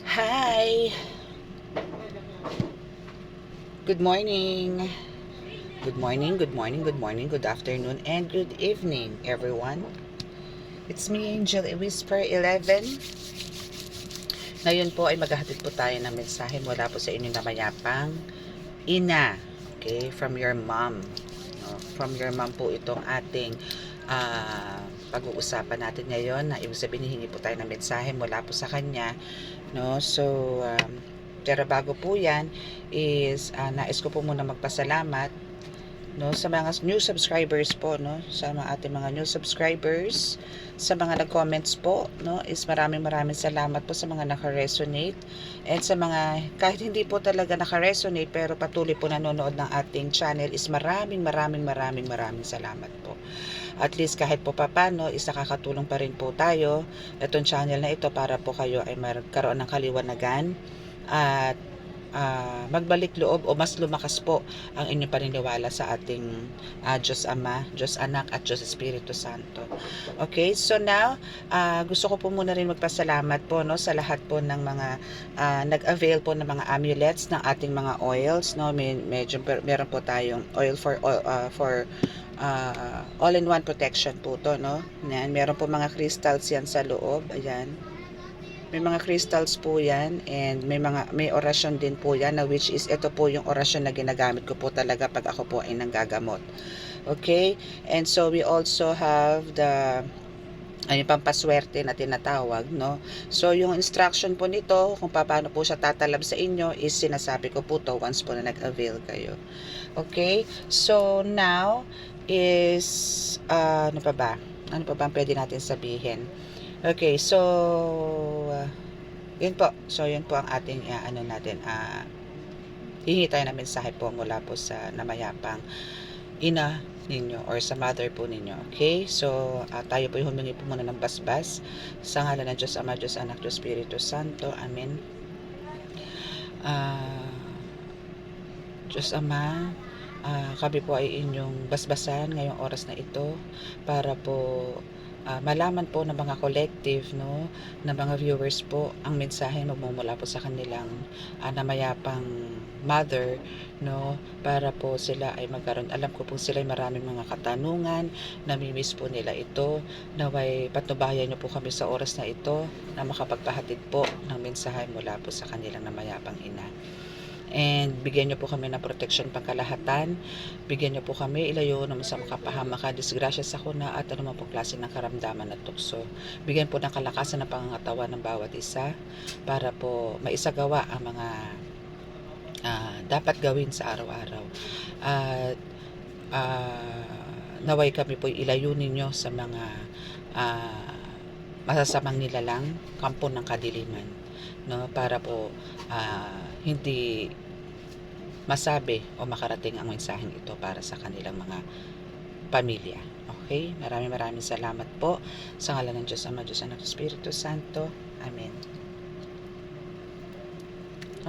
Hi! Good morning! Good morning, good morning, good morning, good afternoon, and good evening, everyone. It's me, Angel Whisper 11. Ngayon po ay maghahatid po tayo ng mensahe mula po sa inyong namayapang ina. Okay? From your mom. No? From your mom po itong ating pag-uusapan natin ngayon, na ibig sabihin hihingi po tayo ng mensahe mula po sa kanya. No? So, pero bago po yan is nais ko po muna magpasalamat, no, sa mga new subscribers po, no, sa mga ating mga new subscribers, sa mga nag-comments po, no, is maraming salamat po sa mga naka-resonate, and sa mga kahit hindi po talaga naka-resonate pero patuloy po nanonood ng ating channel, is maraming salamat po. At least kahit po papano is nakakatulong pa rin po tayo itong channel na ito para po kayo ay magkaroon ng kaliwanagan at magbalik loob o mas lumakas po ang inyong paniniwala sa ating Diyos Ama, Diyos Anak at Diyos Espiritu Santo. Okay, so now gusto ko po muna rin magpasalamat po, no, sa lahat po ng mga nag-avail po ng mga amulets ng ating mga oils, no. Medyo meron po tayong oil for all-in-one protection po to, no. Yan, meron po mga crystals yan sa loob, ayan. May mga crystals po yan, and may orasyon din po yan, na which is ito po yung orasyon na ginagamit ko po talaga pag ako po ay nanggagamot. Okay? And so we also have the pampaswerte na tinatawag, no? So yung instruction po nito kung paano po siya tatalab sa inyo is sinasabi ko po to once po na nag-avail kayo. Okay? So now is ano pa ba ang pwede natin sabihin? Okay, so yun po. So yun po ang ating hihingi tayo ng mensahe po mula po sa namayapang ina ninyo or sa mother po ninyo. Okay? So tayo po humingi po muna ng basbas sa ngalan ng Diyos Ama, Diyos Anak, Diyos Espiritu Santo. Amen. Diyos Ama, kami po ay inyong basbasan ngayong oras na ito para po malaman po ng mga collective, no, ng mga viewers po ang mensahe magmumula po sa kanilang namayapang mother, no, para po sila ay magkaroon. Alam ko po sila ay maraming mga katanungan, namimiss po nila ito, naway patnubayan niyo po kami sa oras na ito na makapagpahatid po ng mensahe mula po sa kanilang namayapang ina. And bigyan niyo po kami ng protection pangkalahatan. Bigyan niyo po kami ilayo naman sa makapahama disgrasya sa kuna at anumang po klase ng karamdaman at tukso. Bigyan po ng kalakasan ng pangangatawan ng bawat isa para po maisagawa ang mga dapat gawin sa araw-araw. At naway kami po ilayo ninyo sa mga masasamang nilalang, kampo ng kadiliman, no, para po hindi masabi o makarating ang mensaheng ito para sa kanilang mga pamilya. Okay? Maraming salamat po sa ngalan ng Diyos Ama, Diyos Anak, Espiritu Santo. Amen.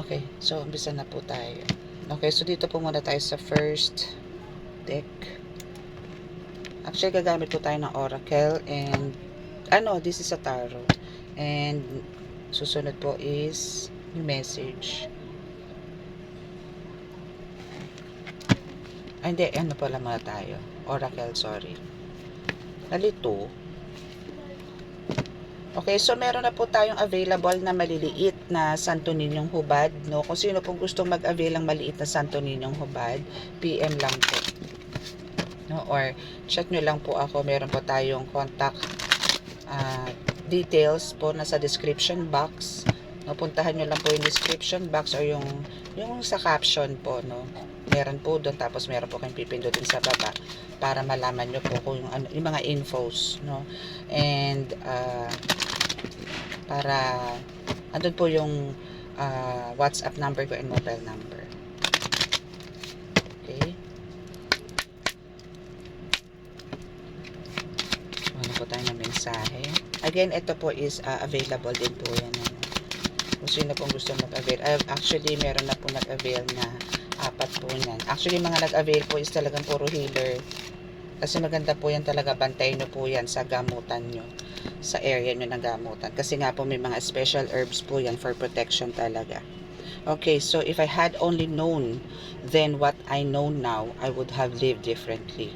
Okay, so umpisa na po tayo. Okay, so dito po muna tayo sa first deck. Actually, gagamit po tayo ng oracle and this is a tarot. And susunod po is yung message. Hindi, pala muna tayo. Oracle, sorry. Nalito. Okay, so meron na po tayong available na maliliit na Santo Niñong hubad, no? Kung sino pong gustong mag-avail ng maliit na Santo Niñong hubad, PM lang po. No? Or chat nyo lang po ako. Meron po tayong contact details po nasa description box. No, puntahan nyo lang po yung description box or yung sa caption po, no. Meron po doon, tapos meron po kayong pipindutin sa baba para malaman nyo po kung yung mga infos, no. And para andun po yung WhatsApp number ko and mobile number. Okay. Ano po tayo ng mensahe. Again, ito po is available din po yan. Kung sino pong gusto mag-avail. Actually, meron na po nag-avail na 4 po yan. Actually, mga nag-avail po is talagang puro healer. Kasi maganda po yan talaga. Bantayin nyo po yan sa gamutan nyo. sa area nyo ng gamutan. Kasi nga po may mga special herbs po yan for protection talaga. Okay, so if I had only known then what I know now, I would have lived differently.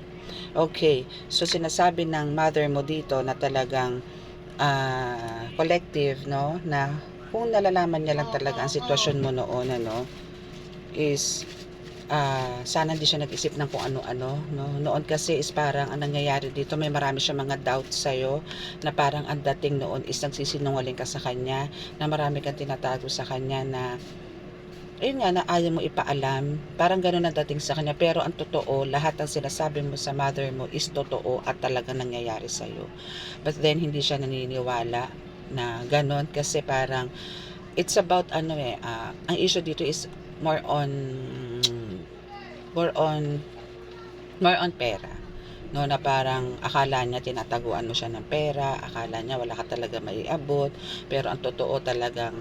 Okay, so sinasabi ng mother mo dito na talagang collective, no, na kung nalalaman niya lang talaga ang sitwasyon mo noon, ano, is sana hindi siya nag-isip ng kung ano-ano, no? Noon kasi is parang ang nangyayari dito, may marami siya mga doubts sa'yo, na parang ang dating noon is nagsisinungaling ka sa kanya, na marami kang tinatago sa kanya, na ayun nga, na ayaw mo ipaalam, parang gano'n ang dating sa kanya. Pero ang totoo, lahat ng sinasabi mo sa mother mo is totoo at talagang nangyayari sa'yo. But then hindi siya naniniwala na gano'n, kasi parang it's about ang issue dito is more on more on more on pera, no, na parang akala niya tinataguan mo siya ng pera, akala niya wala ka talaga maiabot, pero ang totoo talagang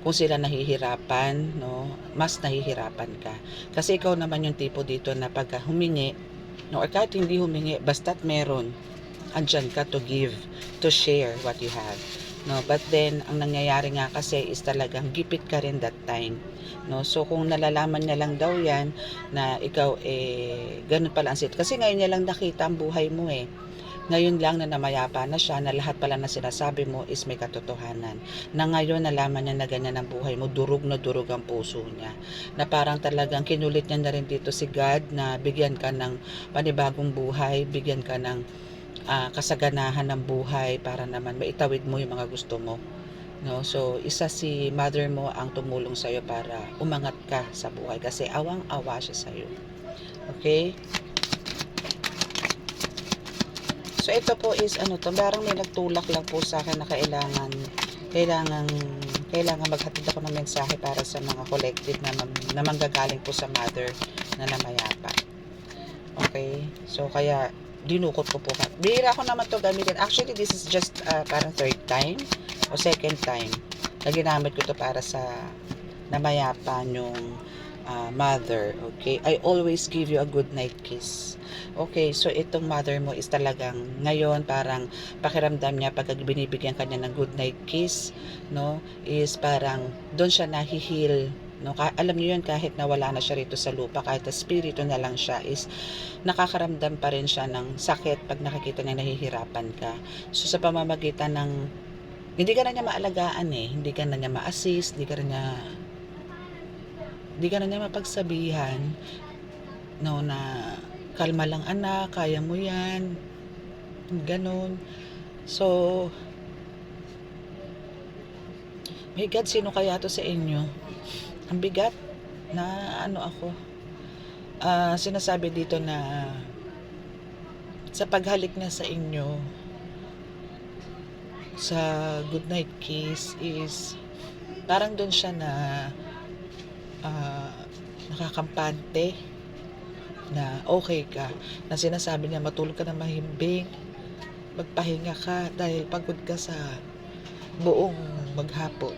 kung sila nahihirapan, no, mas nahihirapan ka. Kasi ikaw naman yung tipo dito na pagka humingi, no, or kahit hindi humingi, basta't meron, andyan ka to give, to share what you have, no. But then ang nangyayari nga kasi is talagang gipit ka rin that time, no. So kung nalalaman niya lang daw yan na ikaw ganun pala ang kasi ngayon niya lang nakita ang buhay mo ngayon lang na namayapa na siya, na lahat pala na sinasabi mo is may katotohanan, na ngayon nalaman niya na ganyan ang buhay mo, durog na durog ang puso niya, na parang talagang kinulit niya na rin dito si God na bigyan ka ng panibagong buhay, bigyan ka ng kasaganahan ng buhay para naman maitawid mo yung mga gusto mo, no. So isa si mother mo ang tumulong sa iyo para umangat ka sa buhay, kasi awang-awa siya sa iyo. Okay, so ito po is parang may nagtulak lang po sa akin na kailangan maghatid ako ng mensahe para sa mga collective na manggagaling po sa mother na namayapa. Okay, so kaya dinukot ko po. Bihira ko naman to gamitin. Actually, this is just parang third time o second time na ginamit ko to para sa namayapa yung mother. Okay, I always give you a good night kiss. Okay, so itong mother mo is talagang ngayon parang pakiramdam niya pag binibigyan kanya ng good night kiss, no, is parang doon siya nahihil, no. Alam niyo yun, kahit na wala na siya rito sa lupa, kahit na spirito na lang siya, is nakakaramdam pa rin siya ng sakit pag nakikita niya nahihirapan ka. So sa pamamagitan ng hindi ka na niya maalagaan, hindi ka na niya ma-assist, hindi ka na niya mapagsabihan, no, na kalma lang anak, kaya mo yan, ganon. So my God, sino kaya to sa inyo? Ang bigat na ako. Sinasabi dito na sa paghalik niya sa inyo sa good night kiss is parang doon siya na nakakampante na okay ka, na sinasabi niya matulog ka na mahimbing, magpahinga ka dahil pagod ka sa buong maghapon,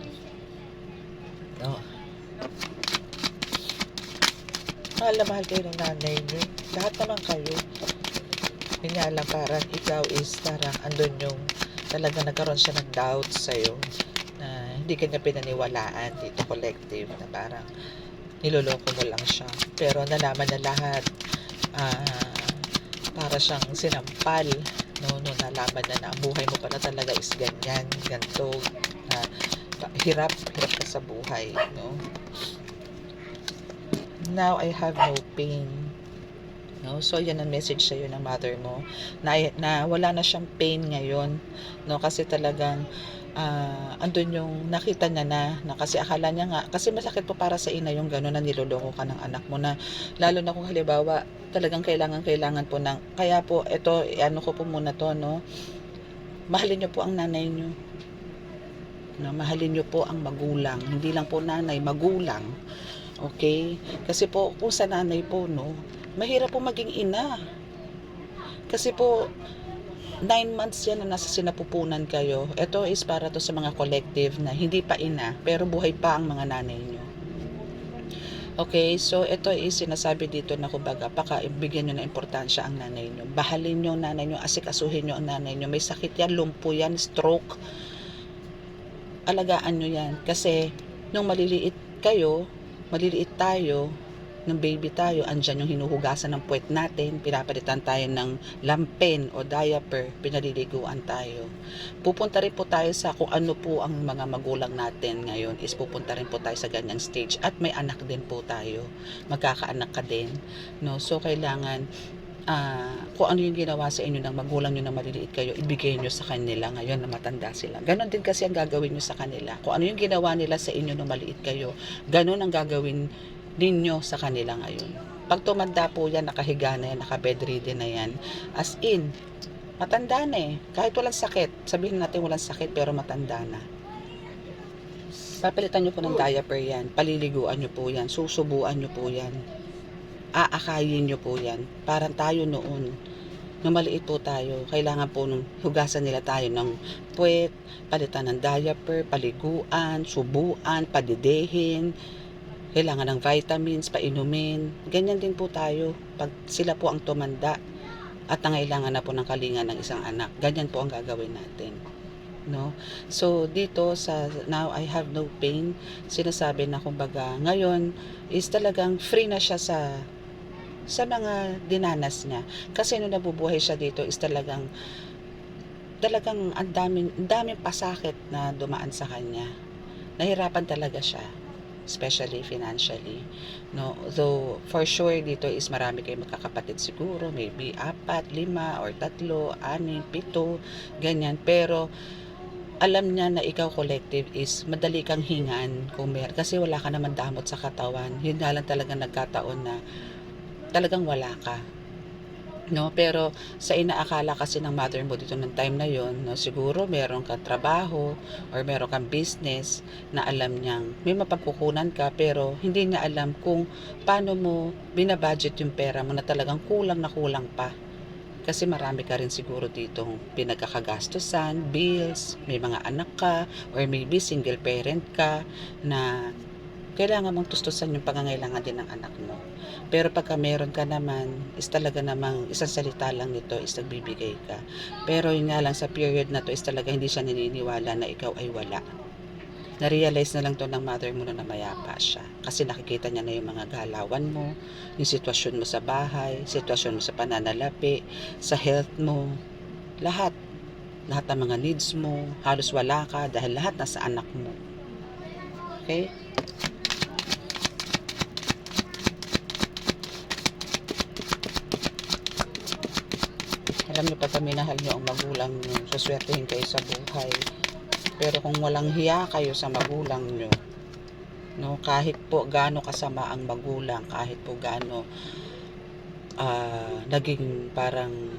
no. Mahal na mahal kayo ng nanay niyo, lahat naman kayo. Yun nga lang, parang ikaw is parang andun yung talaga nagkaroon siya ng doubt sa'yo, na hindi ka niya pinaniwalaan dito collective, na parang niloloko mo lang siya. Pero nalaman na lahat, para siyang sinampal, no, nalaman na ang buhay mo pala talaga is ganyan, ganito, hirap ka sa buhay, no. Now I have no pain, no. So yan ang message sa iyo ng mother mo, na wala na siyang pain ngayon, no, kasi talagang andun yung nakita niya na kasi akala niya nga, kasi masakit po para sa ina yung gano'n na niloloko ka ng anak mo, na lalo na kung halimbawa talagang kailangan po ng, kaya po ito ko po muna to, no. Mahalin niyo po ang nanay niyo, no, mahalin niyo po ang magulang, hindi lang po nanay, magulang. Okay, kasi po kung sa nanay po, no, mahirap po maging ina, kasi po 9 months yan na nasa sinapupunan kayo. Ito is para to sa mga collective na hindi pa ina pero buhay pa ang mga nanay nyo. Okay, so ito is sinasabi dito na kumbaga bigyan nyo ng importansya ang nanay nyo. Bahalin nyo ang nanay nyo, asikasuhin nyo ang nanay nyo. May sakit yan, lumpo yan, stroke. Alagaan nyo yan. Kasi nung maliliit tayo, nung baby tayo, andyan yung hinuhugasan ng puwet natin, pinapalitan tayo ng lampin o diaper, pinaliliguan tayo. Pupunta rin po tayo sa kung ano po ang mga magulang natin ngayon is pupunta rin po tayo sa ganyang stage at may anak din po tayo. Magkakaanak ka din. No? So, kailangan kung ano yung ginawa sa inyo ng magulang nyo na maliliit kayo, ibigay nyo sa kanila ngayon na matanda sila. Ganon din kasi ang gagawin nyo sa kanila. Kung ano yung ginawa nila sa inyo nung maliit kayo, ganon ang gagawin ninyo sa kanila ngayon. Pag tumanda po yan, nakahiga na yan, naka-bedridden na yan, as in, matanda na eh. Kahit walang sakit, sabihin natin walang sakit pero matanda na. Papalitan nyo po ng diaper yan, paliliguan nyo po yan, susubuan nyo po yan, aakayin nyo po yan. Parang tayo noon, nung maliit po tayo, kailangan po nung hugasan nila tayo ng puwet, palitan ng diaper, paliguan, subuan, padidehin, kailangan ng vitamins, painumin. Ganyan din po tayo. Pag sila po ang tumanda at nangailangan na po ng kalinga ng isang anak, ganyan po ang gagawin natin. No? So, dito sa Now I Have No Pain, sinasabi na kumbaga, ngayon is talagang free na siya sa mga dinanas niya. Kasi nung nabubuhay siya dito is talagang ang daming pasakit na dumaan sa kanya. Nahirapan talaga siya, especially financially, no? Though for sure dito is marami kayong magkakapatid siguro, maybe 4, 5 or 3, 6, 7, ganyan, pero alam niya na ikaw collective is madali kang hingan kung kasi wala ka naman damot sa katawan. Yun nga lang talaga nagkataon na talagang wala ka, no? Pero sa inaakala kasi ng mother mo dito ng time na yon, no, siguro meron kang trabaho or meron kang business na alam niyang may mapagkukunan ka, pero hindi niya alam kung paano mo binabudget yung pera mo na talagang kulang na kulang pa. Kasi marami ka rin siguro ditong pinagkakagastusan, bills, may mga anak ka, or maybe single parent ka na kailangan mong tustusan yung pangangailangan din ng anak mo. Pero pagka meron ka naman, is talaga namang isang salita lang nito is nagbibigay ka. Pero yun nga lang sa period na to is talaga hindi siya naniniwala na ikaw ay wala. Na-realize na lang to ng mother mo na namayapa siya. Kasi nakikita niya na yung mga galawan mo, yung sitwasyon mo sa bahay, sitwasyon mo sa pananalapi, sa health mo, lahat. Lahat ng mga needs mo, halos wala ka dahil lahat nasa anak mo. Okay? Alam niyo, pag minahal niyo ang magulang niyo, suswertehin kayo sa buhay. Pero kung walang hiya kayo sa magulang niyo, no, kahit po gaano kasama ang magulang, kahit po gaano naging parang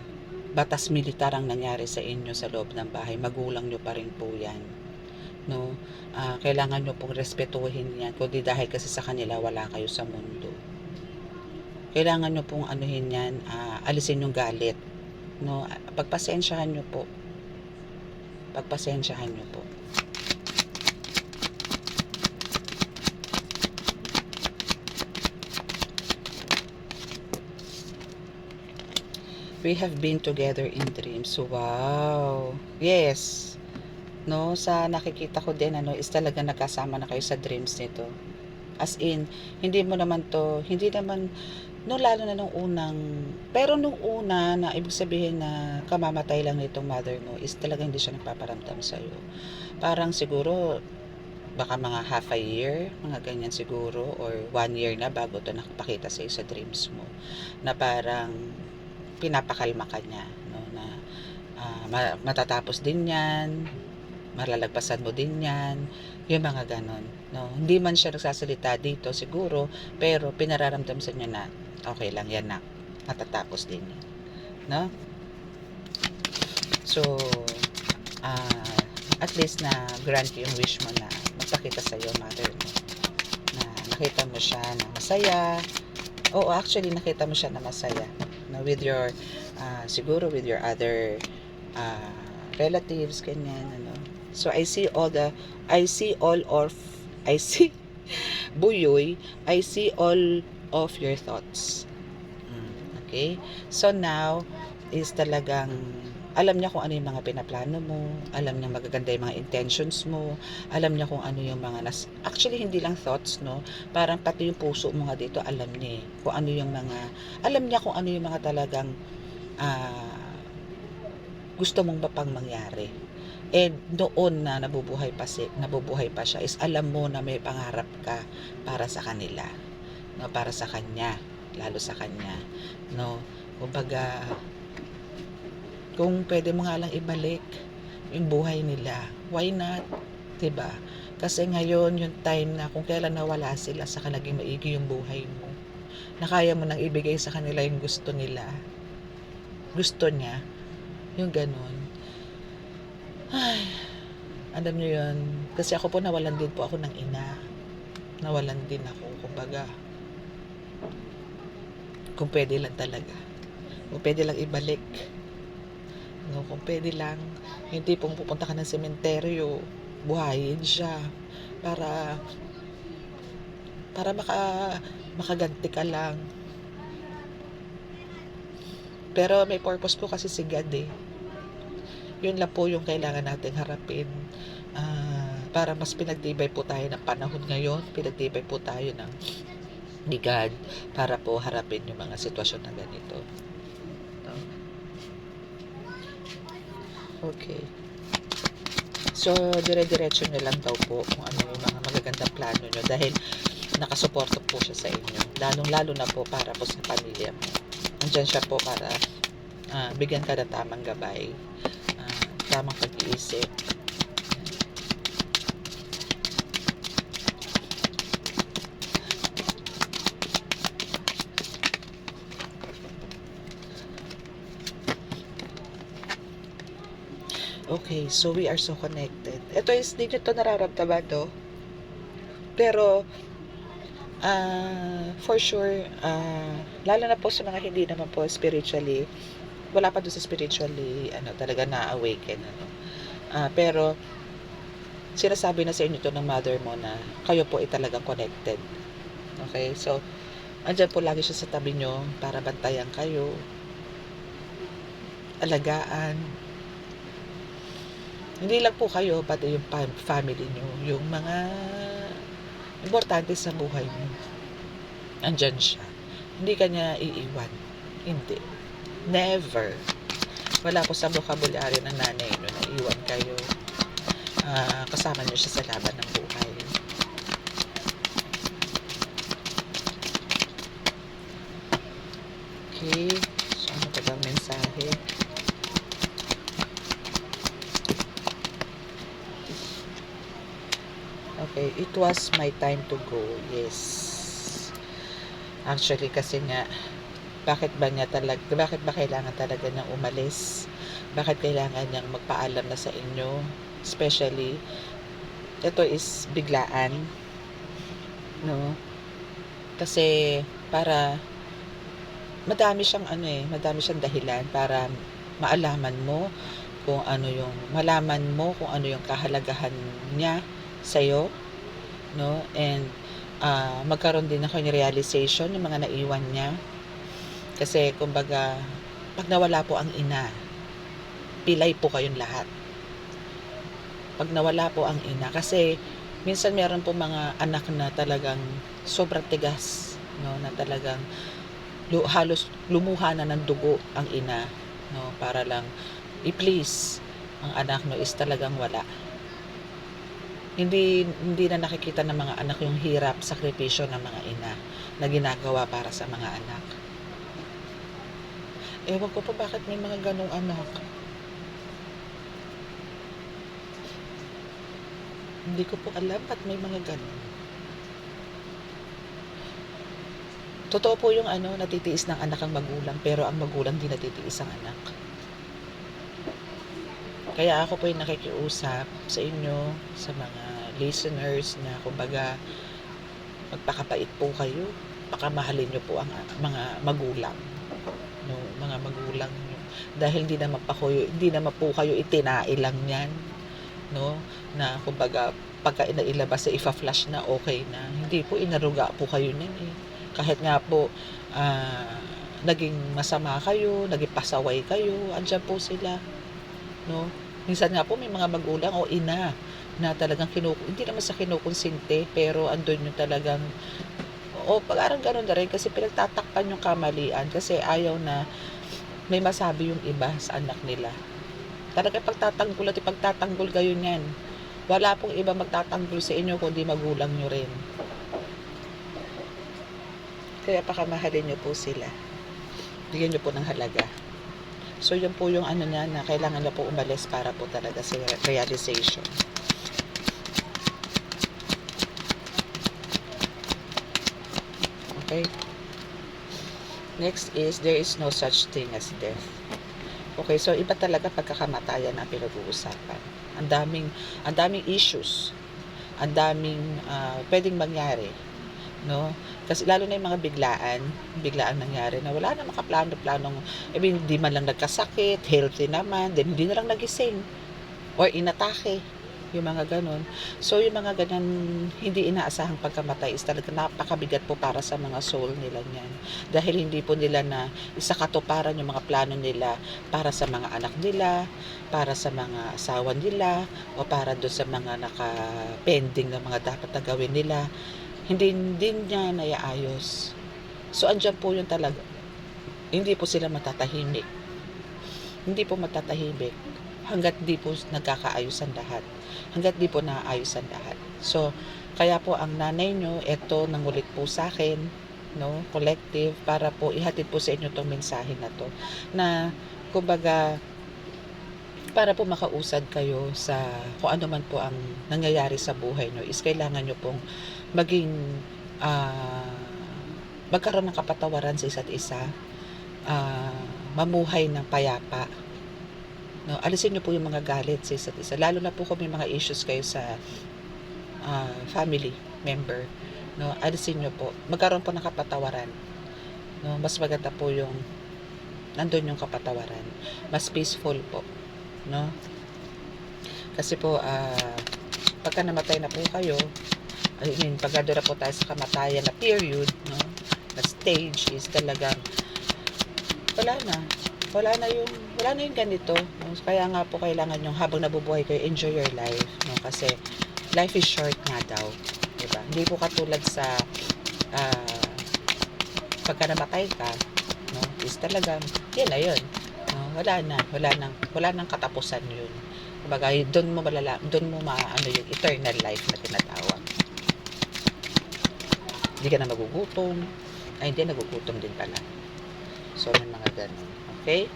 batas militar ang nangyari sa inyo sa loob ng bahay, magulang niyo pa rin po yan. No? Kailangan niyo pong respetuhin yan, kundi dahil kasi sa kanila wala kayo sa mundo. Kailangan niyo pong anuhin yan, alisin yung galit. No, pagpasensyahan niyo po. Pagpasensyahan niyo po. We have been together in dreams. Wow. Yes. No, sa nakikita ko din is talaga nagkasama na kayo sa dreams nito. As in, hindi naman no, lalo na nung pero nung una na ibig sabihin na kamamatay lang nitong mother mo is talaga hindi siya nagpaparamdam sa'yo. Parang siguro baka mga half a year, mga ganyan siguro, or 1 year na bago to nakapakita sa'yo sa dreams mo, na parang pinapakalma ka niya, no, na matatapos din yan, malalagpasan mo din yan, yung mga ganon, no. Hindi man siya nagsasalita dito siguro, pero pinararamdam sa niya na okay lang yan, na matatapos din yan, no. So at least na grant yung wish mo na magpakita sa iyo mother mo, na nakita mo siya na masaya. Oo, actually nakita mo siya na masaya, no, with your siguro with your other relatives, ganyan, ano. So I see Buyoy, I see all of your thoughts. Okay? So now, is talagang alam niya kung ano yung mga pinaplano mo, alam niya magaganda yung mga intentions mo, alam niya kung ano yung mga actually hindi lang thoughts, no, parang pati yung puso mo nga dito alam niya kung ano yung mga, alam niya kung ano yung mga talagang gusto mong mapang mangyari. And noon na nabubuhay pa siya is alam mo na may pangarap ka para sa kanila, no, para sa kanya, lalo sa kanya, no. Kumbaga, kung pwede mo nga lang ibalik yung buhay nila, why not? 'Di ba? Kasi ngayon yung time na kung kailan nawala sila, saka naging maigi yung buhay mo, na kaya mo nang ibigay sa kanila yung gusto nila, gusto niya, yung ganun. Ay, alam niyo yun, kasi ako po nawalan din po ako ng ina, nawalan din ako, kumbaga, kung pwede lang talaga, kung pwede lang ibalik, no, kung pwede lang, hindi pong pupunta ka ng sementeryo, buhayin siya para makaganti ka lang. Pero may purpose po kasi si God eh. Yun lang po yung kailangan nating harapin. Para mas pinagtibay po tayo ng panahon ngayon, pinagtibay po tayo ni God para po harapin yung mga sitwasyon na ganito. Okay. So, dire-diretso nyo lang daw po kung ano yung mga magagandang plano nyo dahil nakasuporto po siya sa inyo. Lalong-lalo na po para po sa pamilya mo. Nandiyan siya po para bigyan ka ng tamang gabay, tamang pag-iisip. Okay, so we are so connected. Ito is, hindi nyo ito nararamdaman, no? Pero, for sure, lalo na po sa mga hindi naman po spiritually, wala pa doon sa spiritually, talaga na-awaken, pero, sinasabi na sa inyo ito ng mother mo na kayo po ay talagang connected. Okay, so, andyan po lagi siya sa tabi nyo para bantayan kayo, alagaan. Hindi lang po kayo, pati yung family nyo, yung mga importante sa buhay nyo. Andyan siya. Hindi ka niya iiwan. Hindi. Never. Wala po sa vocabulary ng nanay nyo na iwan kayo. Kasama nyo siya sa laban ng buhay. Okay. So, ano pa bang mensahe? Okay, it was my time to go. Yes. Actually, kasi nga, bakit ba kailangan talaga niyang umalis? Bakit kailangan niyang magpaalam na sa inyo? Especially, ito is biglaan. No? Kasi, para, madami siyang dahilan para malaman mo kung ano yung kahalagahan niya sa'yo, no? And magkaroon din ako ng realization yung mga naiwan niya. Kasi kumbaga, pag nawala po ang ina, pilay po kayong lahat. Pag nawala po ang ina, kasi minsan meron po mga anak na talagang sobrang tigas, no? Na talagang halos lumuha na ng dugo ang ina, no? Para lang i-please ang anak, no, is talagang wala. Hindi na nakikita ng mga anak yung hirap, sakripisyo ng mga ina na ginagawa para sa mga anak. Ewan ko pa bakit may mga ganong anak. Hindi ko po alam ba't may mga ganon. Totoo po yung natitiis ng anak ang magulang, pero ang magulang di natitiis ang anak. Kaya ako po yung nakikiusap sa inyo, sa mga listeners, na kumbaga magpakapait po kayo, pakamahalin nyo po ang mga magulang, no, mga magulang nyo, dahil hindi naman po kayo itinailang yan, no? Na kumbaga pagka inailabas sa ifa-flash na okay na. Hindi po, inaruga po kayo niyan eh. Kahit nga po naging masama kayo, naging pasaway kayo, andyan po sila, no? Minsan nga po may mga magulang o ina na talagang hindi naman sa kinukonsinte, pero andun yung talagang parang gano'n na rin kasi pinagtatakpan yung kamalian kasi ayaw na may masabi yung iba sa anak nila. Talaga pagtatanggol at ipagtatanggol kayo niyan. Wala pong iba magtatanggol sa inyo kundi magulang nyo rin. Kaya pakamahalin nyo po sila. Bigyan nyo po ng halaga. So yun po yung ano niya na kailangan na po umalis para po talaga sa realization. Okay? Next is, there is no such thing as death. Okay, so iba talaga pagkakamatayan ang pinag-uusapan. Ang daming issues. Ang daming pwedeng mangyari, no? Kasi lalo na yung mga biglaan nangyari na wala na makaplano-planong, hindi man lang nagkasakit, healthy naman, then hindi na lang nagising or inatake, yung mga ganon. So yung mga ganyan hindi inaasahang pagkamatay is talaga napakabigat po para sa mga soul nila niyan, dahil hindi po nila na isakatuparan yung mga plano nila para sa mga anak nila, para sa mga asawa nila, o para doon sa mga naka-pending na mga dapat na gawin nila. Hindi niya naiayos. So andyan po yung talaga, hindi po sila matatahimik. Hindi po matatahimik hanggat di po nagkakaayos ang lahat. Hanggat di po naayos ang lahat. So, kaya po ang nanay nyo, eto nangulit po sa akin, no, collective, para po ihatid po sa inyo tong mensahe na to. Na, kumbaga, para po makausad kayo sa kung ano man po ang nangyayari sa buhay nyo, is kailangan nyo pong maging magkaroon ng kapatawaran sa isa't isa, mamuhay ng payapa, no? Alisin niyo po yung mga galit sa isa't isa, lalo na po kung may mga issues kayo sa family member, no? Alisin niyo po, magkaroon po ng kapatawaran, no? Mas maganda po yung nandun yung kapatawaran, mas peaceful po, no? Kasi po pagka namatay na po kayo, pagka doon na po tayo sa kamatayan na period, no, na stage, is talagang wala na yung ganito, no? Kaya nga po kailangan yung habang nabubuhay kayo, enjoy your life, no? Kasi life is short nga daw, diba? Hindi po katulad sa pagka namatay ka, no, is talagang yun na yun, no? Wala nang katapusan yun. Kumbaga doon mo maano yung eternal life na tinatawag. Hindi ka na magugutom. Hindi, nagugutom din pala. So, may mga ganun. Okay?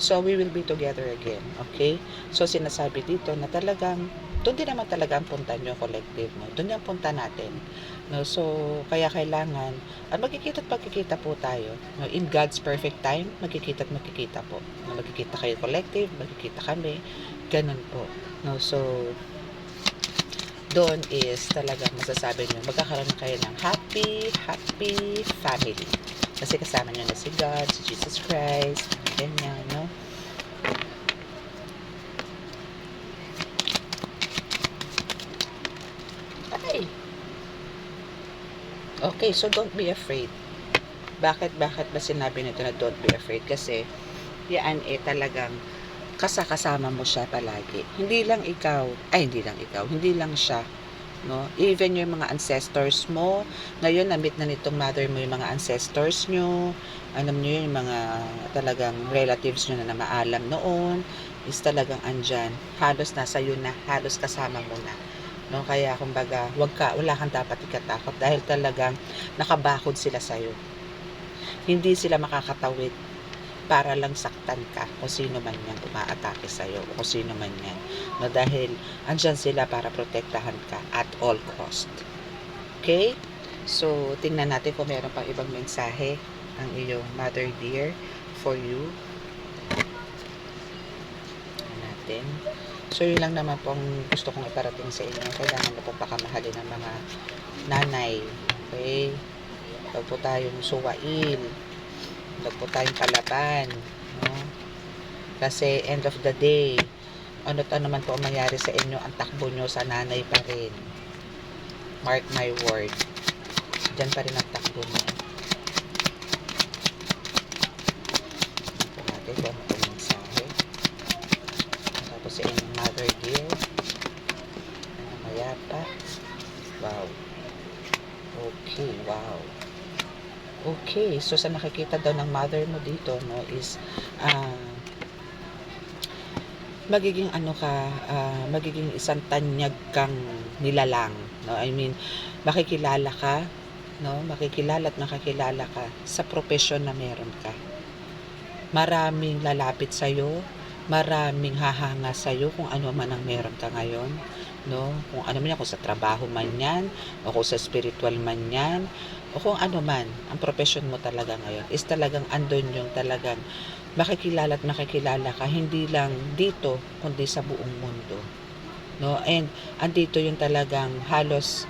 So, we will be together again. Okay? So, sinasabi dito na talagang, doon din naman talaga ang punta nyo, collective mo. Doon yung punta natin. No? So, kaya kailangan, at magkikita po tayo. No? In God's perfect time, magkikita po. No? Magkikita kayo collective, magkikita kami. Ganun po. No? So, doon is talagang masasabi nyo, magkakaroon kayo ng happy family. Kasi kasama nyo na si God, si Jesus Christ, ganyan, no? Okay, so don't be afraid. Bakit ba sinabi nito na don't be afraid? Kasi, yan talagang kasama mo siya palagi. Hindi lang siya, no? Even yung mga ancestors mo, ngayon na-meet na nitong mother mo yung mga ancestors nyo, alam nyo yung mga talagang relatives nyo na maalam noon, is talagang andyan, halos nasa iyo na, halos kasama mo na, no? Kaya kumbaga, wala kang dapat ikatakot dahil talagang nakabakod sila sa iyo. Hindi sila makakatawid para lang saktan ka kung sino man yan umaatake sa'yo o kung sino man yan, no? Dahil andyan sila para protektahan ka at all cost. Okay? So, tingnan natin kung meron pang ibang mensahe ang iyong mother dear for you. Natin. So, yun lang naman pong gusto kong iparating sa inyo. Kailangan na pong pakamahalin ng mga nanay. Okay? Huwag po tayong suwail. Huwag po tayong kalaban, no? Kasi end of the day, Ano't ano man po ang mangyari sa inyo, ang takbo nyo sa nanay pa rin. Mark my word. Diyan pa rin ang takbo nyo. Ito natin kung ano itong mensahe. Tapos sa inyong mother dear. Ano mayapa. Wow. Okay, wow. Okay, so sa nakikita daw ng mother mo dito, no, is magiging ano ka, magiging isang tanyag kang nilalang, no? I mean, makikilala ka, no? Makikilala at makikilala ka sa profesyon na meron ka. Maraming lalapit sa iyo, maraming hahanga sa iyo kung ano man ang meron ka ngayon, no? Kung ano man yan, kung sa trabaho man yan, o kung sa spiritual man yan, o kung ano man, ang profession mo talaga ngayon is talagang andun yung talagang makikilala at makikilala ka, hindi lang dito, kundi sa buong mundo, no? And andito yung talagang halos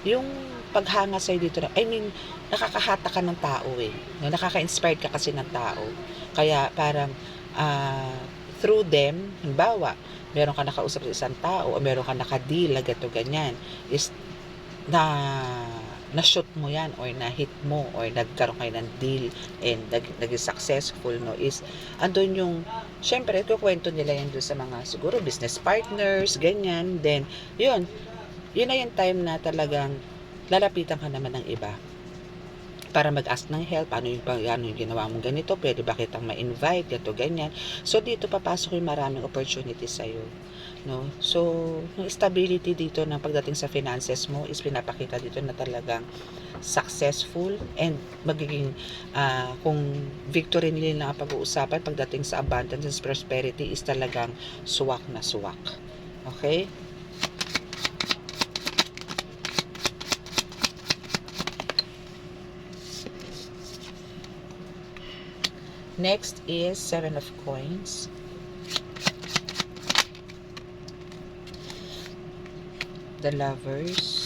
yung paghanga sa'yo dito, I mean, nakakahata ka ng tao eh, no? Nakaka-inspired ka kasi ng tao, kaya parang through them, halimbawa, meron ka nakausap sa isang tao o meron ka nakadeal, gato ganyan, is na-shoot mo yan or na-hit mo or nagkaroon kayo ng deal and naging successful, no, is andun yung, syempre, kukwento nila yan doon sa mga siguro business partners, ganyan, then, yun na yung time na talagang lalapitan ka naman ng iba para mag-ask ng help, ano yung ginawa mong ganito, pwede ba kitang ma-invite, gato ganyan. So dito papasok yung maraming opportunities sa'yo, no? So yung stability dito ng pagdating sa finances mo is pinapakita dito na talagang successful and magiging kung victory nila na pag-uusapan pagdating sa abundance and prosperity is talagang suwak na suwak. Okay? Next is 7 of Coins. The Lovers.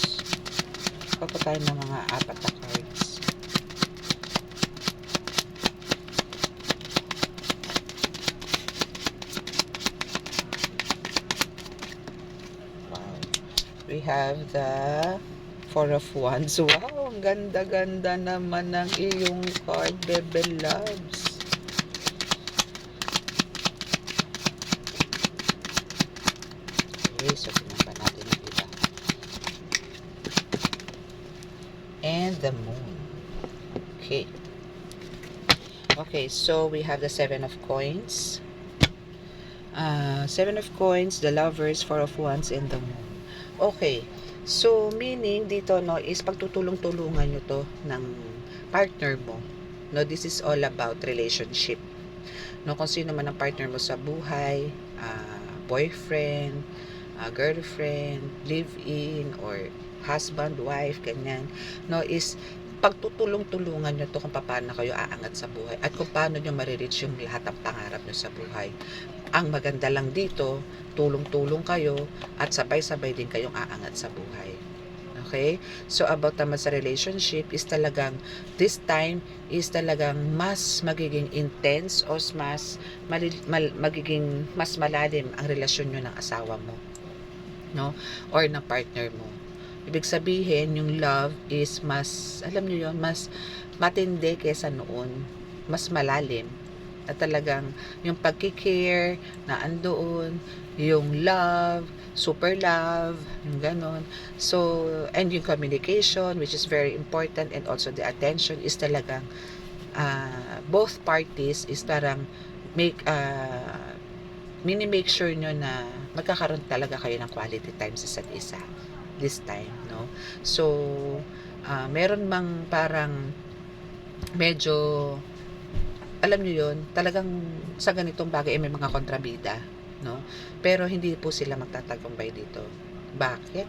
Pagpa tayo ng mga 4 na cards. Wow. We have the 4 of Wands. Wow, ang ganda-ganda naman ng iyong card, Bebe Loves. Okay, so tingnan pa natin yung iba. And the Moon. Okay. Okay, so we have the 7 of Coins. 7 of Coins, the Lovers, 4 of Wands, and the Moon. Okay. So, meaning dito, no, is pagtutulong-tulungan nyo to ng partner mo. No, this is all about relationship. No, kung sino man ang partner mo sa buhay, boyfriend, girlfriend, live-in, or husband, wife, ganyan, no, is pagtutulong-tulungan nyo to kung paano kayo aangat sa buhay at kung paano nyo marireach yung lahat ng pangarap nyo sa buhay. Ang maganda lang dito, tulong-tulong kayo at sabay-sabay din kayong aangat sa buhay. Okay? So, about naman sa relationship is talagang, this time is talagang mas magiging intense o magiging mas malalim ang relasyon nyo ng asawa mo, no? Or ng partner mo. Ibig sabihin, yung love is mas, alam nyo yun, mas matindi kesa noon. Mas malalim. At talagang yung pagkikare na andoon, yung love, super love, yung ganon. So, and yung communication, which is very important, and also the attention is talagang both parties is parang make sure nyo na magkakaroon talaga kayo ng quality time sa isa't isa this time, no? So, meron mang parang medyo, alam niyo yun, talagang sa ganitong bagay may mga kontrabida, no? Pero hindi po sila magtatagumpay dito. Bakit?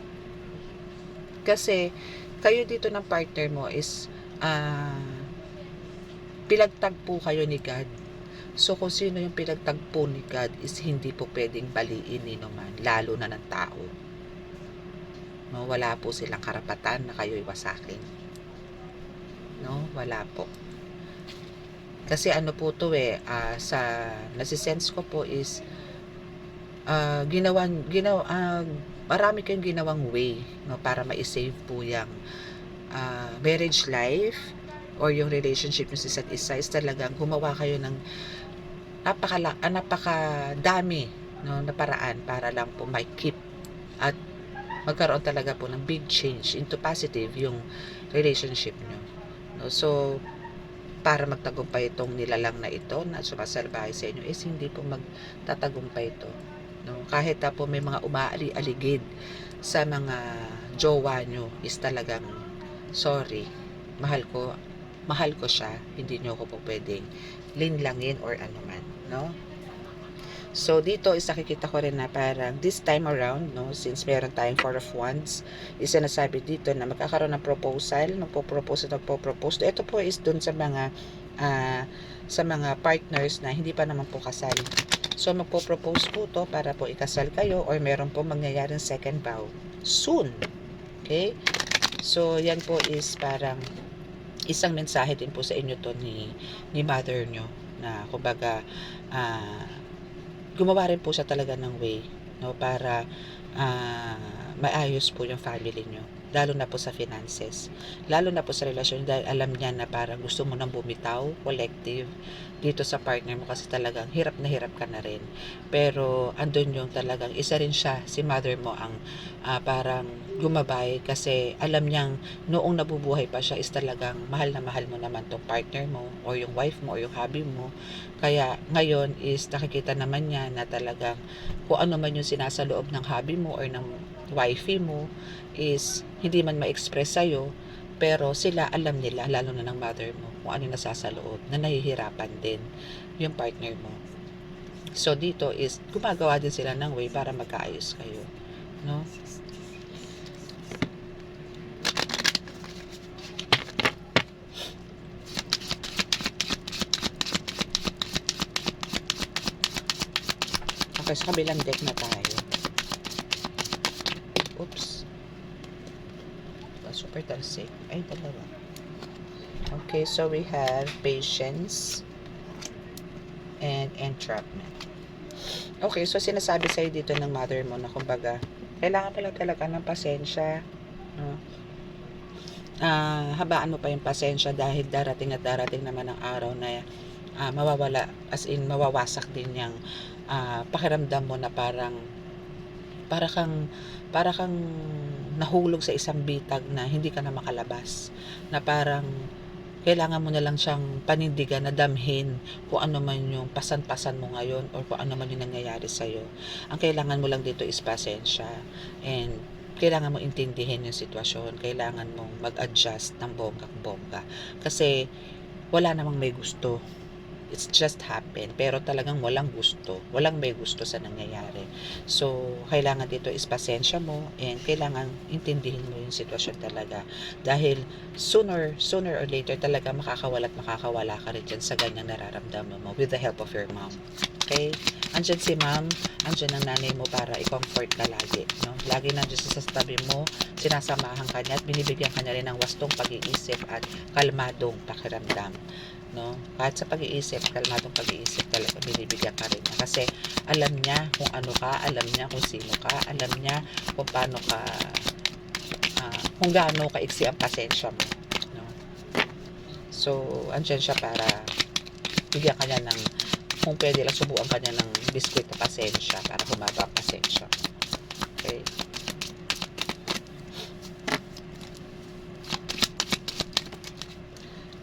Kasi kayo dito ng partner mo is pinagtagpo kayo ni God. So kung sino yung pinagtagpo ni God is hindi po pwedeng baliin ni naman, lalo na ng tao. No, wala po silang karapatan na kayo iwasakin. No, wala po. Kasi ano po to sa nasisense ko po is marami kayong ginawang way, no, para ma-save po yung marriage life or yung relationship nyo sa isa't isa. Is talagang gumawa kayo ng napakadami, no, na paraan para lang po may keep at magkaroon talaga po ng big change into positive yung relationship nyo, no? So para magtagumpay itong nilalang na ito na sumasalbahe sa inyo is hindi po magtatagumpay ito, no? Kahit po may mga umaali-aligid sa mga jowa nyo is talagang sorry, mahal ko siya, hindi nyo ko po pwedeng linlangin or anuman, no? So, dito is nakikita ko rin na parang this time around, no, since meron tayong Four of Wands, is sinasabi dito na magkakaroon ng proposal, magpo-propose. Ito po is dun sa mga partners na hindi pa naman po kasal. So, magpo-propose po to para po ikasal kayo or meron po mangyayaring second vow soon. Okay? So, yan po is parang isang mensahe din po sa inyo to ni mother nyo na kumbaga gumawa rin po siya talaga ng way, no, para maayos po yung family nyo, lalo na po sa finances, lalo na po sa relasyon, dahil alam niya na parang gusto mo nang bumitaw collective dito sa partner mo kasi talagang hirap ka na rin, pero andun yung talagang isa rin siya, si mother mo ang parang gumabay kasi alam niyang noong nabubuhay pa siya is talagang mahal na mahal mo naman tong partner mo or yung wife mo or yung hubby mo. Kaya ngayon is nakikita naman niya na talagang kung ano man yung sinasaloob ng hubby mo or ng wifey mo is hindi man ma-express sa'yo, pero sila alam nila, lalo na ng mother mo, kung ano nasasaloob, na nahihirapan din yung partner mo. So dito is gumagawa din sila ng way para magkaayos kayo, no? Okay, sa kabilang deck na tayo. Oops. Super talsik. Ay, dalawa. Okay, so we have patience and entrapment. Okay, so sinasabi sa'yo dito ng mother mo na kumbaga, kailangan pala talaga ng pasensya, no? Habaan mo pa yung pasensya dahil darating at darating naman ang araw na mawawala, as in mawawasak din yung pakiramdam mo na para kang nahulog sa isang bitag na hindi ka na makalabas, na parang kailangan mo na lang siyang panindigan na damhin kung ano man yung pasan-pasan mo ngayon or kung ano man yung nangyayari sa'yo. Ang kailangan mo lang dito is pasensya, and kailangan mo intindihin yung sitwasyon, kailangan mong mag-adjust ng bonggang-bongga kasi wala namang may gusto. It's just happen, pero talagang walang may gusto sa nangyayari. So kailangan dito is pasensya mo, and kailangan intindihin mo yung sitwasyon talaga, dahil sooner or later talaga makakawala ka rin dyan sa ganyang nararamdaman mo with the help of your mom. Okay? Andyan si ma'am, andyan ang nanay mo para i-comfort ka lagi, no? Lagi nandiyan sa tabi mo, sinasamahan ka niya at binibigyan ka niya rin ng wastong pag-iisip at kalmadong pakiramdam, no? Kahit sa pag-iisip, kalmadong pag-iisip talaga binibigyan ka rin niya kasi alam niya kung ano ka, alam niya kung sino ka, alam niya kung paano ka kung gaano kaiksi ang pasensya mo, no? So andyan siya para bigyan ka niya ng, kung pwede lang subukan ka niya ng biskwit na pasensya para humaba ang pasensya. Okay?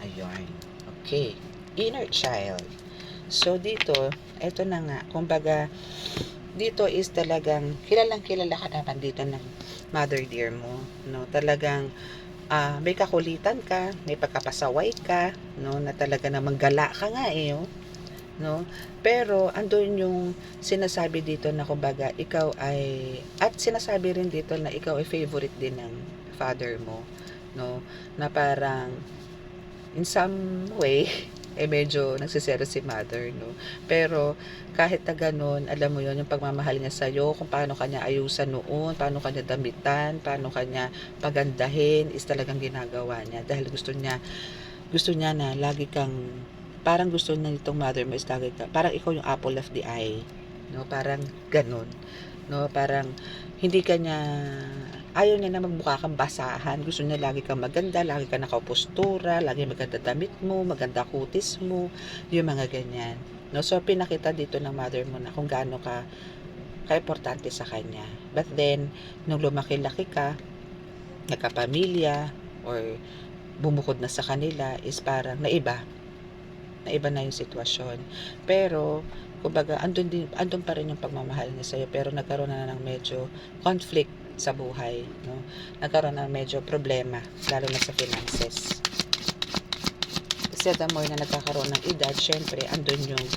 Ayun. Okay. Inner child. So dito, eto na nga, kumbaga dito is talagang kilalang kilala ka naman dito ng mother dear mo, no? Talagang may kakulitan ka, may pagkapasaway ka, no, na talaga namang gala ka nga oh, no? Pero andun yung sinasabi dito na kumbaga ikaw ay, at sinasabi rin dito na ikaw ay favorite din ng father mo, no? Na parang in some way medyo nagsisero si mother, no? Pero kahit na ganun, alam mo yon yung pagmamahal niya sa'yo, kung paano kanya ayusan noon, paano kanya damitan, paano kanya pagandahin, is talagang ginagawa niya dahil gusto niya na lagi kang parang gusto na nitong mother mo is lagi ka, parang ikaw yung apple of the eye, no? Parang ganun, no? Parang hindi ka niya, ayaw niya na magmukha kang basahan, gusto niya lagi kang maganda, lagi ka nakapostura, lagi maganda damit mo, maganda kutis mo, yung mga ganyan, no? So pinakita dito ng mother mo na kung gaano ka importante sa kanya. But then nung lumaki-laki ka, nagkapamilya, or bumukod na sa kanila, is parang naiba na yung sitwasyon. Pero kumbaga andun pa rin yung pagmamahal niya sa'yo, pero nagkaroon na ng medyo conflict sa buhay, no? Nagkaroon na medyo problema, lalo na sa finances. Kasi the more na nagkakaroon ng edad, syempre andun yung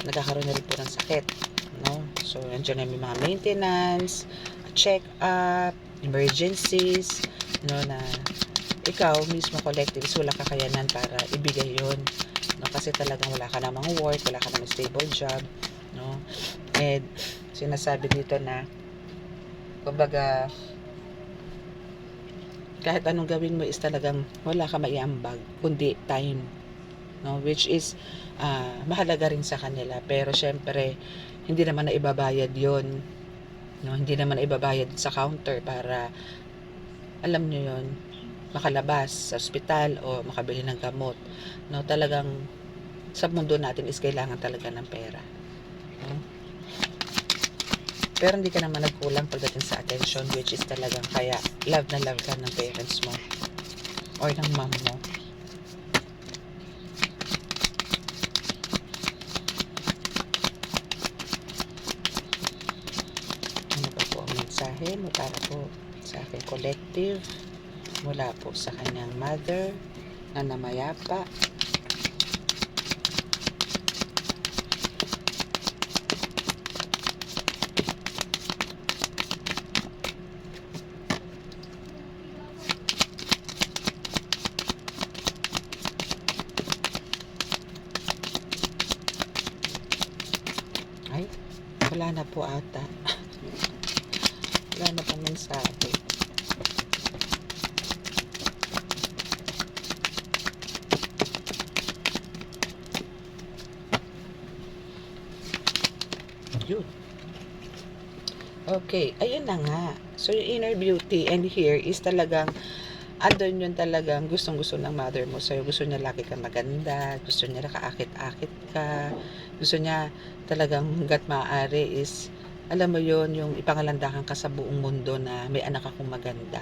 nagkakaroon na rin po ng sakit, no? So andyan na yung mga maintenance, check-up, emergencies, no, na ikaw mismo collective wala kakayanan para ibigay yun, no? Kasi talagang wala ka namang work, wala ka namang stable job, no? And sinasabi dito na kumbaga kahit anong gawin mo is talagang wala ka maiambag kundi time, no? Which is mahalaga rin sa kanila, pero syempre hindi naman na ibabayad yon, no? Hindi naman na ibabayad sa counter para alam nyo yon, makalabas sa ospital o makabili ng gamot, no? Talagang sa mundo natin is kailangan talaga ng pera, no? Pero hindi ka naman nagkulang pagdating sa attention, which is talagang kaya love na love ka ng parents mo or ng mom mo. Ano pa po ang mensahe mo para po sa aking collective mula po sa kanyang mother na namayapa? Ay, wala na po ata. Wala na pang mensahe. Yun. Okay, ayun na nga. So, yung inner beauty and here is talagang andun yun, talagang gustong-gusto ng mother mo sa'yo. Gusto niya lagi kang maganda, gusto niya nakaakit-akit ka, gusto niya talagang hanggat maaari is, alam mo yon, yung ipangalandakan ka sa buong mundo na may anak akong maganda,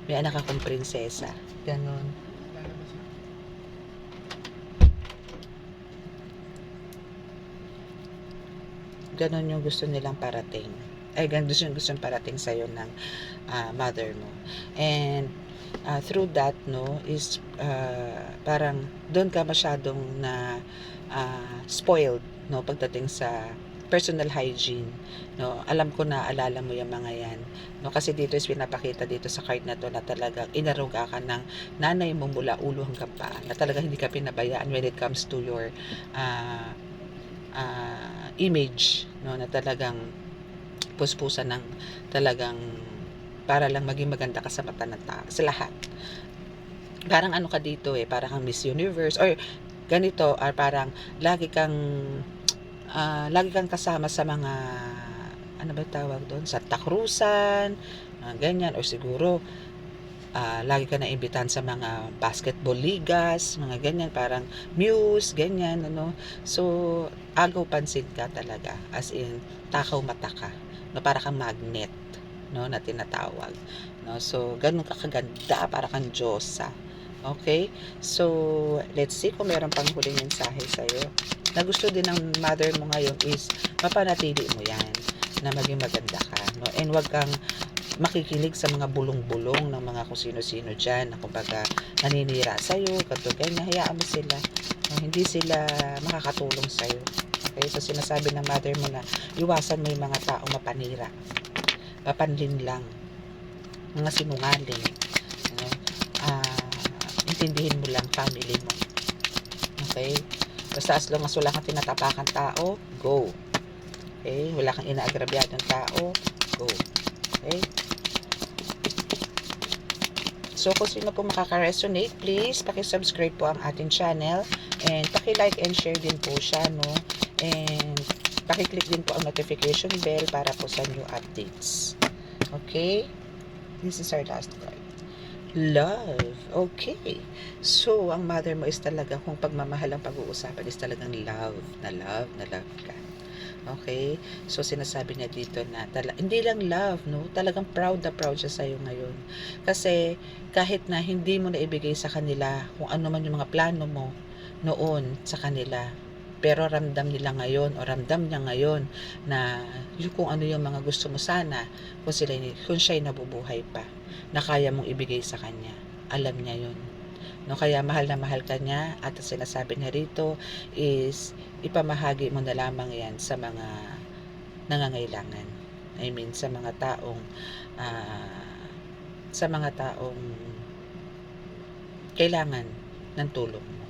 may anak akong prinsesa. Ganon. Ganon yung gusto nilang parating. Ay, ganon yung gusto yung parating sa'yo ng mother mo. And through that, no, is parang doon ka masyadong na spoiled, no, pagdating sa personal hygiene, no. Alam ko na alala mo yung mga yan, no, kasi dito is pinapakita dito sa card na to na talagang inaruga ka ng nanay mo mula ulo hanggang paa, na talagang hindi ka pinabayaan when it comes to your image, no, na talagang puspusan ng talagang para lang maging maganda ka sa mata ng tao, sa lahat. Parang ano ka dito parang kang Miss Universe or ganito, or parang lagi kang kasama sa mga ano ba tawag doon, Santa Cruzan, ganyan, or siguro lagi ka naimbitahan sa mga basketball ligas, mga ganyan, parang Muse, ganyan, ano. So, agaw pansin ka talaga, as in, takaw mata ka, no, para kang magnet, no, na tinatawag, no. So, ganun ka kaganda, para kang Diyosa. Okay? So, let's see kung meron pang huling mensahe sa'yo. Na gusto din ng mother mo ngayon is, mapanatili mo yan, na maging maganda ka, no. And wag kang makikinig sa mga bulong-bulong ng mga kung sino-sino dyan na kumbaga naninira sa'yo, ganito, ganyan, hayaan mo sila, no? Hindi sila makakatulong sa'yo. Okay, so sinasabi ng mother mo na iwasan mo yung mga taong mapanira, papanlin lang, mga sinungaling, no? Intindihin mo lang family mo. Okay, basta as long as wala kang tinatapakan tao, go. Okay, wala kang inaagrabyadong tao, go. Okay, So, kung sino po makaka-resonate, please, paki-subscribe po ang ating channel and paki-like and share din po siya, no? And paki-click din po ang notification bell para po sa new updates. Okay? This is our last card. Love. Okay. So, ang mother mo is talaga, kung pagmamahal ang pag-uusapan, is talagang love na love ka. Okay? So, sinasabi niya dito na, hindi lang love, no? Talagang proud na proud siya sa'yo ngayon. Kasi, kahit na hindi mo na ibigay sa kanila kung ano man yung mga plano mo noon sa kanila, pero ramdam nila ngayon o ramdam niya ngayon na yung kung ano yung mga gusto mo sana kung siya'y nabubuhay pa na kaya mong ibigay sa kanya. Alam niya yun. No, kaya mahal na mahal ka niya at ang sinasabi niya rito is ipamahagi mo na lamang yan sa mga nangangailangan. I mean, sa mga taong kailangan ng tulong mo.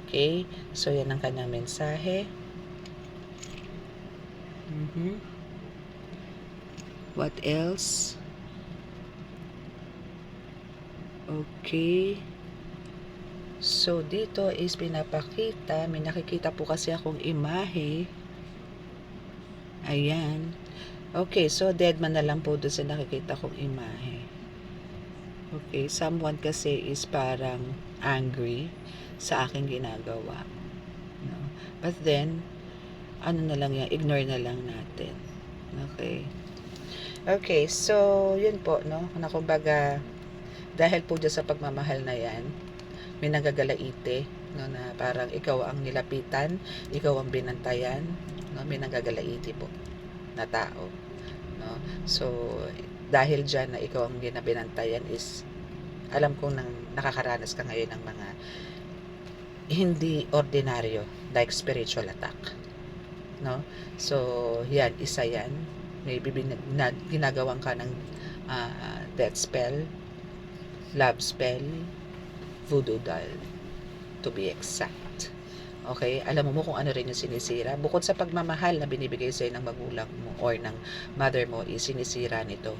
Okay? So, yan ang kanyang mensahe. What else? Okay. So, dito is pinapakita, may nakikita po kasi akong imahe. Ayan. Okay, so dead man na lang po doon sa nakikita kong imahe. Okay, someone kasi is parang angry sa aking ginagawa. No? But then, ano na lang yan, ignore na lang natin. Okay. Okay, so, yun po, no? Na kumbaga, dahil po dyan sa pagmamahal na yan, may nagagalaite, no? Na parang ikaw ang nilapitan, ikaw ang binantayan, no? May nagagalaite po na tao. No? So, dahil dyan na ikaw ang binantayan is, alam kong nakakaranas ka ngayon ng mga hindi ordinaryo, like spiritual attack. No? So, yan, isa yan. Maybe ginagawan ka ng death spell, love spell, voodoo doll, to be exact. Okay? Alam mo kung ano rin yung sinisira. Bukod sa pagmamahal na binibigay sa'yo ng magulang mo or ng mother mo, is sinisira nito.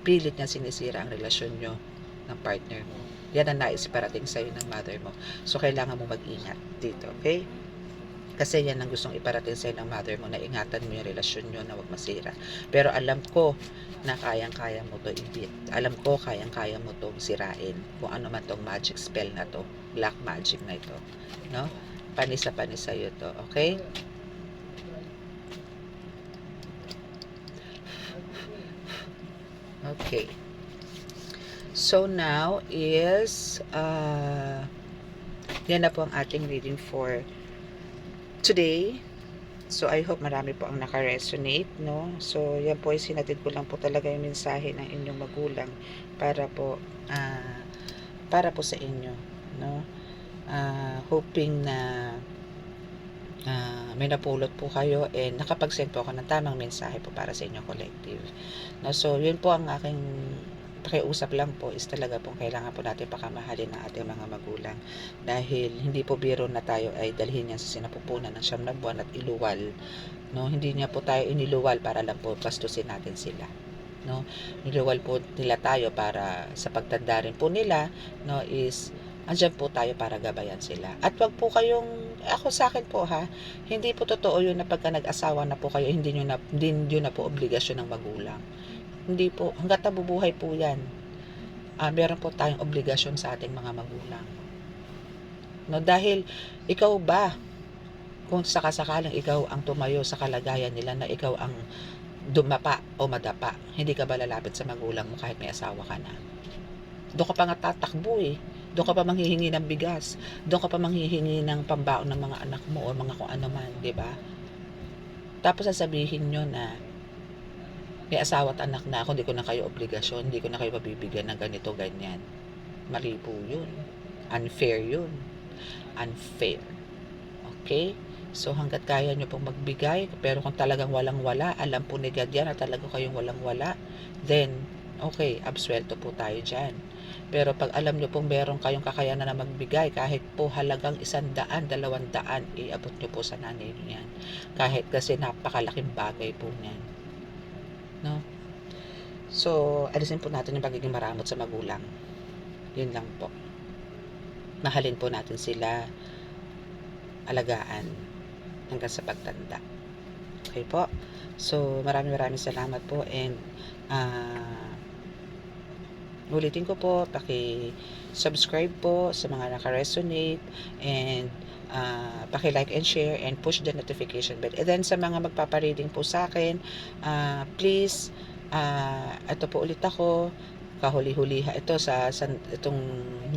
Pilit niya sinisira ang relasyon nyo ng partner mo. Yan ang nais parating sa'yo ng mother mo. So, kailangan mo mag-ingat dito. Okay? Kasi yan ang gustong iparating sa'yo ng mother mo, na ingatan mo yung relasyon nyo na huwag masira. Pero alam ko na kayang-kaya mo to i-beat. Alam ko kayang-kaya mo to sirain. Kung ano man tong magic spell na to. Black magic na ito. No? Panis sa'yo to. Okay? Okay. So now is yan na po ang ating reading for today. So I hope marami po ang naka-resonate, no? So yan po ay sinatid ko lang po talaga yung mensahe ng inyong magulang para po sa inyo, no? Hoping na may napulot po kayo and nakapag-send po ako ng tamang mensahe po para sa inyong collective. No, so yun po ang aking pakiusap lang po, is talaga pong kailangan po natin pakamahalin ng ating mga magulang, dahil hindi po biro na tayo ay dalhin yan sa sinapupunan ng 9 na buwan at iluwal, no? Hindi niya po tayo iniluwal para lang po bastusin natin sila, no? Niluwal po nila tayo para sa pagtanda rin po nila, no, is andyan po tayo para gabayan sila. At wag po kayong, ako sa akin po ha, hindi po totoo yun na pagka nag-asawa na po kayo, hindi nyo na po obligasyon ng magulang. Hindi po, hanggat nabubuhay po yan, meron po tayong obligasyon sa ating mga magulang. No, dahil ikaw ba, kung sakasakalang ikaw ang tumayo sa kalagayan nila na ikaw ang dumapa o madapa, hindi ka ba lalapit sa magulang mo kahit may asawa ka na? Doon ka pa nga tatakbo eh. Doon ka pa manghihingi ng bigas. Doon ka pa manghihingi ng pambaon ng mga anak mo o mga kung ano man, di ba? Tapos sasabihin nyo na may asawa at anak na ako, hindi ko na kayo obligasyon, hindi ko na kayo mabibigyan ng ganito, ganyan. Mali po yun. Unfair yun. Unfair. Okay? So, hanggat kaya nyo pong magbigay, pero kung talagang walang-wala, alam po ni God yan na talaga kayong walang-wala, then, okay, absuelto po tayo dyan. Pero pag alam nyo pong meron kayong kakayanan na magbigay, kahit po halagang 100, 200, iabot nyo po sa nanay nyo yan. Kahit kasi napakalaking bagay po niyan. No? So, alisin po natin yung pagiging maramot sa magulang. Yun lang po. Mahalin po natin sila, alagaan hanggang sa pagtanda. Okay po? So, maraming salamat po, and ulitin ko po, paki-subscribe po sa mga naka-resonate, and paki-like and share and push the notification bell. And then sa mga magpapa-reading po sa akin, please, ito po ulit ako, kahuli-huli ito sa itong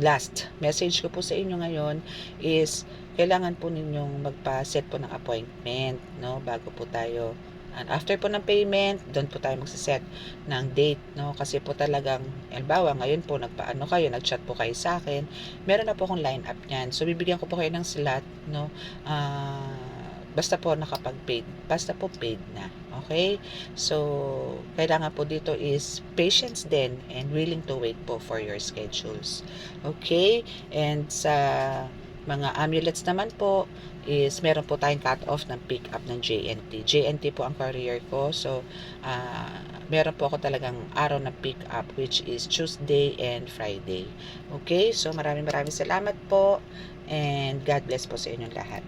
last message ko po sa inyo ngayon is kailangan po ninyong magpa-set po ng appointment, no, bago po tayo, and after po ng payment, doon po tayo magse-set ng date, no, kasi po talagang, halimbawa ngayon po nagpaano kayo, nag-chat po kayo sa akin, meron na po akong line up niyan, so bibigyan ko po kayo ng slot, no, basta po nakapag-paid, basta po paid na. Okay? So, kailangan po dito is patience din and willing to wait po for your schedules. Okay? And sa mga amulets naman po is meron po tayong cut-off ng pick-up ng JNT. JNT po ang career ko. So, meron po ako talagang araw na pick-up which is Tuesday and Friday. Okay? So, maraming salamat po, and God bless po sa inyong lahat.